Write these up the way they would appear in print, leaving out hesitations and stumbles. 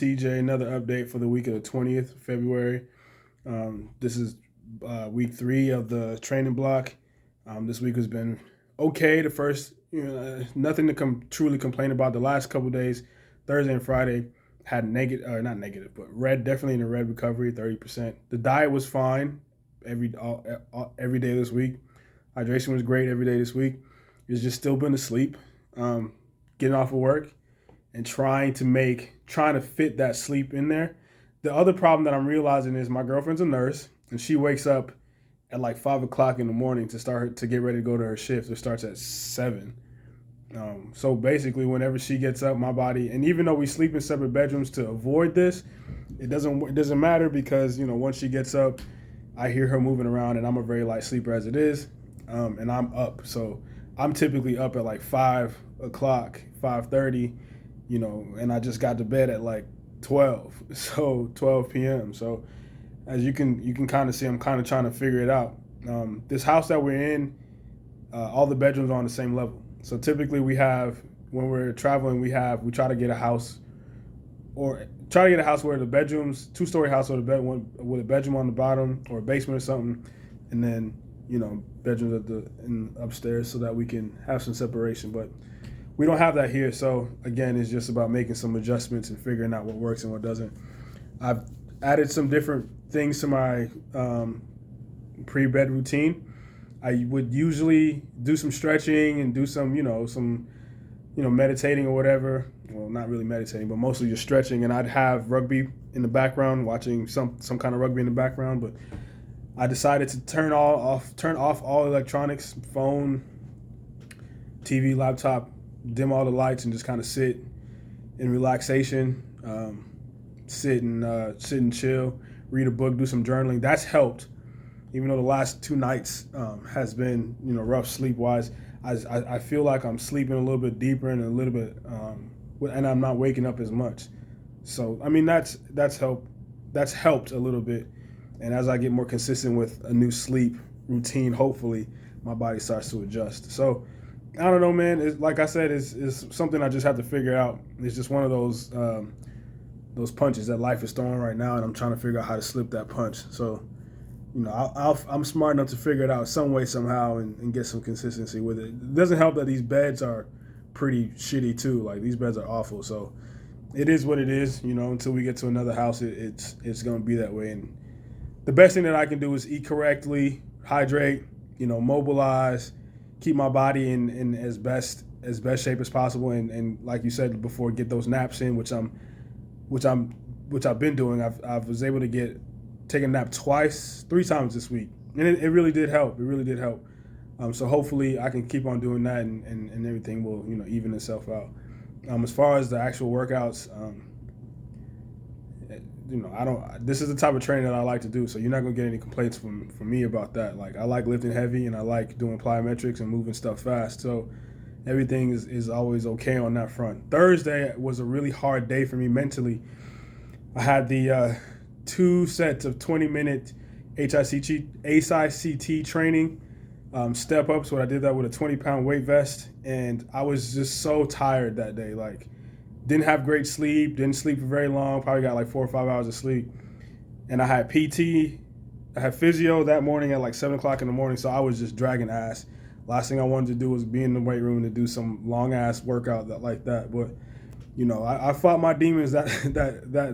TJ, another update for the week of the 20th of February. This is week 3 of the training block. This week has been okay. The first, nothing to truly complain about. The last couple of days, Thursday and Friday, had negative, or not negative, but red, definitely in the red recovery, 30%. The diet was fine every day this week. Hydration was great every day this week. It's just still been asleep, getting off of work and trying to fit that sleep in there. The other problem that I'm realizing is my girlfriend's a nurse and she wakes up at like 5 o'clock in the morning to get ready to go to her shift. It starts at 7. So basically, whenever she gets up, my body, and even though we sleep in separate bedrooms to avoid this, it doesn't matter because once she gets up, I hear her moving around, and I'm a very light sleeper as it is, and I'm up. So I'm typically up at like 5 o'clock, 5:30, and I just got to bed at like 12, so 12 p.m. So as you can kind of see, I'm kind of trying to figure it out. This house that we're in, all the bedrooms are on the same level. So typically when we're traveling, we try to get a house where the bedrooms, 2-story house with with a bedroom on the bottom or a basement or something, and then bedrooms upstairs so that we can have some separation. But we don't have that here. So again, it's just about making some adjustments and figuring out what works and what doesn't. I've added some different things to my pre-bed routine. I would usually do some stretching and do some meditating or whatever. Well, not really meditating, but mostly just stretching. And I'd have rugby in the background, watching some kind of rugby in the background. But I decided to turn off all electronics, phone, TV, laptop, dim all the lights, and just kind of sit in relaxation, sit and chill, read a book, do some journaling. That's helped. Even though the last 2 nights has been rough sleep wise, I feel like I'm sleeping a little bit deeper and a little bit, and I'm not waking up as much. So I mean that's helped. That's helped a little bit. And as I get more consistent with a new sleep routine, hopefully my body starts to adjust. So I don't know, man. Like I said, it's something I just have to figure out. It's just one of those punches that life is throwing right now, and I'm trying to figure out how to slip that punch. So I'm smart enough to figure it out some way, somehow, and get some consistency with it. It doesn't help that these beds are pretty shitty too. Like these beds are awful. So it is what it is. Until we get to another house, it's going to be that way. And the best thing that I can do is eat correctly, hydrate, mobilize, keep my body in as best shape as possible, and like you said before, get those naps in, which I've been doing. I was able to take a nap 3 times this week, and it really did help. It really did help. So hopefully I can keep on doing that, and everything will even itself out. As far as the actual workouts, I don't. This is the type of training that I like to do, so you're not gonna get any complaints from me about that. Like I like lifting heavy, and I like doing plyometrics and moving stuff fast. So everything is always okay on that front. Thursday was a really hard day for me mentally. I had the 2 sets of 20-minute HICT training, step ups. So I did that with a 20-pound weight vest, and I was just so tired that day. Like, didn't have great sleep, didn't sleep for very long, probably got like 4 or 5 hours of sleep. And I had PT, I had physio that morning at like 7 o'clock in the morning, so I was just dragging ass. Last thing I wanted to do was be in the weight room to do some long ass workout like that. But I fought my demons that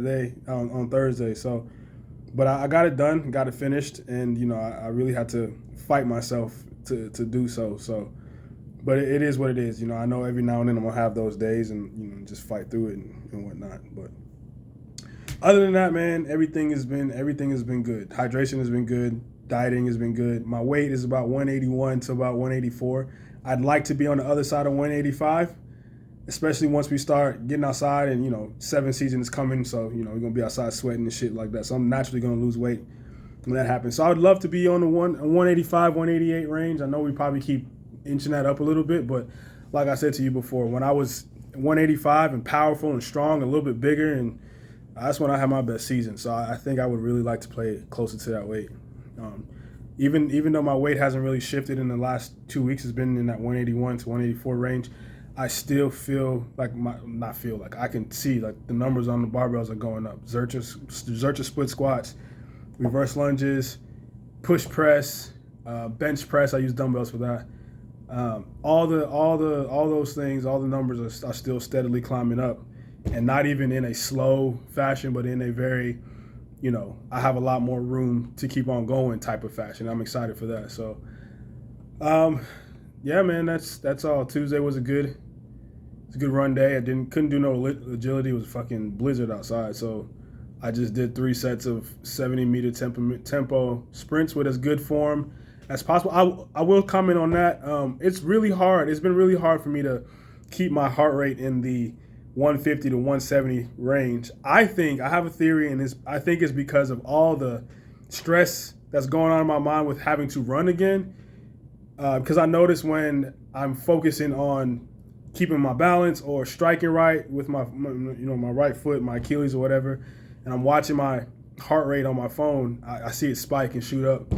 day on Thursday. So, but I got it done, got it finished, and I really had to fight myself to do so. So, but it is what it is. I know every now and then I'm gonna have those days, and just fight through it and whatnot. But other than that, man, everything has been good. Hydration has been good. Dieting has been good. My weight is about 181 to about 184. I'd like to be on the other side of 185, especially once we start getting outside and, 7 season is coming. So, we're going to be outside sweating and shit like that. So I'm naturally going to lose weight when that happens. So I would love to be on the 185, 188 range. I know we probably keep inching that up a little bit, but like I said to you before, when I was 185 and powerful and strong, a little bit bigger, and that's when I had my best season. So I think I would really like to play closer to that weight. Even though my weight hasn't really shifted in the last 2 weeks, it's been in that 181 to 184 range. I still feel like I can see like the numbers on the barbells are going up. Zercher split squats, reverse lunges, push press, bench press. I use dumbbells for that. All those things, all the numbers are still steadily climbing up, and not even in a slow fashion, but in a very, I have a lot more room to keep on going type of fashion. I'm excited for that. So, yeah, man, that's all. Tuesday was a good run day. I couldn't do no agility. It was a fucking blizzard outside, so I just did 3 sets of 70-meter tempo sprints with as good form as possible. I will comment on that. It's really hard. It's been really hard for me to keep my heart rate in the 150 to 170 range. I have a theory, and I think it's because of all the stress that's going on in my mind with having to run again. Because I notice when I'm focusing on keeping my balance or striking right with my right foot, my Achilles or whatever, and I'm watching my heart rate on my phone, I see it spike and shoot up.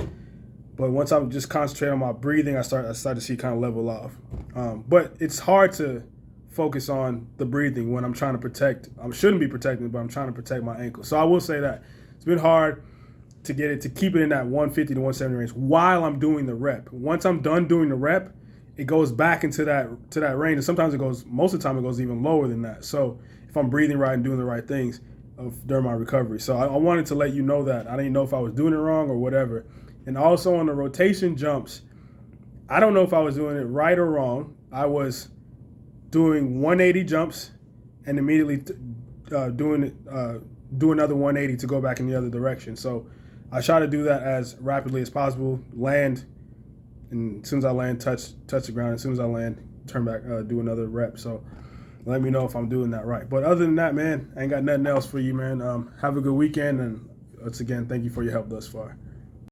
But once I'm just concentrating on my breathing, I start to see it kind of level off. But it's hard to focus on the breathing when I'm trying to protect. I shouldn't be protecting it, but I'm trying to protect my ankle. So I will say that it's been hard to keep it in that 150 to 170 range while I'm doing the rep. Once I'm done doing the rep, it goes back into that range, and sometimes most of the time it goes even lower than that. So if I'm breathing right and doing the right things during my recovery. So I wanted to let you know that. I didn't know if I was doing it wrong or whatever. And also on the rotation jumps, I don't know if I was doing it right or wrong. I was doing 180 jumps and immediately do another 180 to go back in the other direction. So I try to do that as rapidly as possible, land, and as soon as I land, touch the ground. As soon as I land, turn back, do another rep. So let me know if I'm doing that right. But other than that, man, I ain't got nothing else for you, man. Have a good weekend, and once again, thank you for your help thus far.